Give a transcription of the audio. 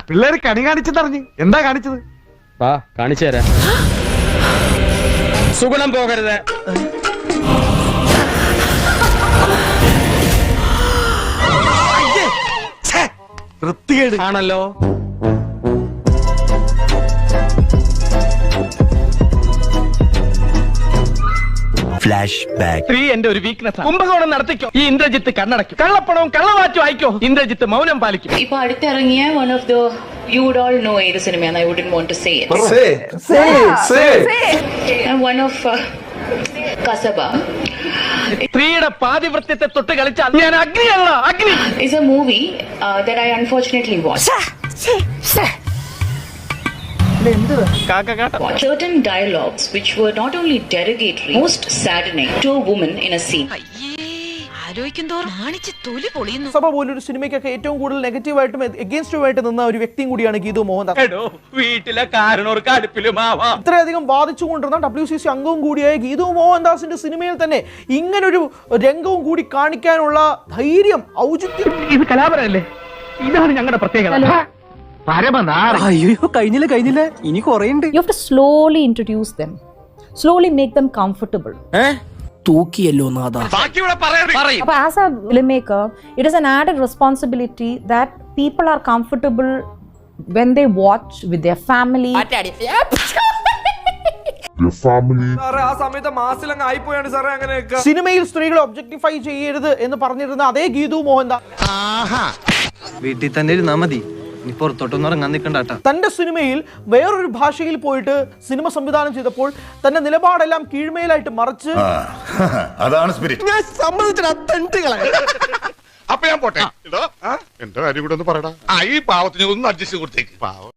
പിള്ളേര് കണി കാണിച്ചെന്നറിഞ്ഞ് എന്താ കാണിച്ചത്? വാ കാണിച്ചു തരാം. സുഗുണം പോകരുത്. വൃത്തികേട് ആണല്ലോ. സ്ത്രീ എന്റെ ഒരു വീക്ക്നെസ്. കുംഭകോണം നടത്തിക്കോ, ഈ ഇന്ദ്രജിത്ത് കണ്ണടയ്ക്കും. കള്ളപ്പണവും കള്ളവാറ്റും അയക്കോ, ഇന്ദ്രജിത്ത് മൗനം പാലിക്കും. ഇപ്പൊ അടുത്തിറങ്ങിയ one of the you would all know ഏത് സിനിമയാണ്. I wouldn't want to say it. And one of Kasaba സ്ത്രീയുടെ പാതിവൃത്യത്തെ തൊട്ട് കളിച്ചാൽ ഞാൻ അഗ്നിയല്ല, അഗ്നി. is a movie that I unfortunately watched. Certain dialogues which were not only derogatory, most saddening to a woman in a scene. സഭ പോലൊരു സിനിമയ്ക്കൊക്കെ ഏറ്റവും കൂടുതൽ നെഗറ്റീവായിട്ടും എഗെയിൻസ്റ്റുമായിട്ട് നിന്ന ഒരു വ്യക്തിയും കൂടിയാണ് ഗീതു മോഹൻദാസ്. വീട്ടിലെ കാരണവർക്ക് അടുപ്പിലുമാവാം. ഇത്രയധികം വാദിച്ചുകൊണ്ടിരുന്ന WCC അംഗവും കൂടിയായ ഗീതു മോഹൻദാസിന്റെ സിനിമയിൽ തന്നെ ഇങ്ങനൊരു രംഗവും കൂടി കാണിക്കാനുള്ള ധൈര്യം, ഔചിത്യം. ഇത് കലാപരല്ലേ? ഇതാണ് ഞങ്ങളുടെ പ്രത്യേകത. അയ്യോ കഴിഞ്ഞില്ല ഇനി കുറേയുണ്ട്. You have to slowly introduce them, slowly make them comfortable. തൂക്കിയല്ലോ നാദാ. But as a filmmaker, it is an added responsibility that people are comfortable when they watch with their family. ആ സമയത്ത് മാസിലങ്ങ് ആയിപ്പോയാണ് സാറേ അങ്ങനെയൊക്കെ. സിനിമയിൽ സ്ത്രീകളെ ഒബ്ജക്ടിഫൈ ചെയ്യരുത് എന്ന് പറഞ്ഞിരുന്ന അതേ ഗീതു മോഹൻദാസ് വീട്ടിൽ തന്നെ ഇരുന്നാ മതി, ഇനി പുറത്തോട്ടൊന്നും ഇറങ്ങാൻ നിൽക്കണ്ടാട്ടാ. തന്റെ സിനിമയിൽ വേറൊരു ഭാഷയിൽ പോയിട്ട് സിനിമ സംവിധാനം ചെയ്തപ്പോൾ തന്റെ നിലപാടെല്ലാം കീഴ്മേലായിട്ട് മറിച്ച് അതാണ് സ്പിരിറ്റ്. ഞാൻ സമ്മതിച്ചിട്ട് അപ്പൊ ഞാൻ പോട്ടെ. എന്റെ കാര്യം കൂടെ ഒന്ന് പറയടാ. ഈ പാവത്തിന് ഒന്ന് അഡ്ജസ്റ്റ് കൊടുത്തേക്ക്. പാവം.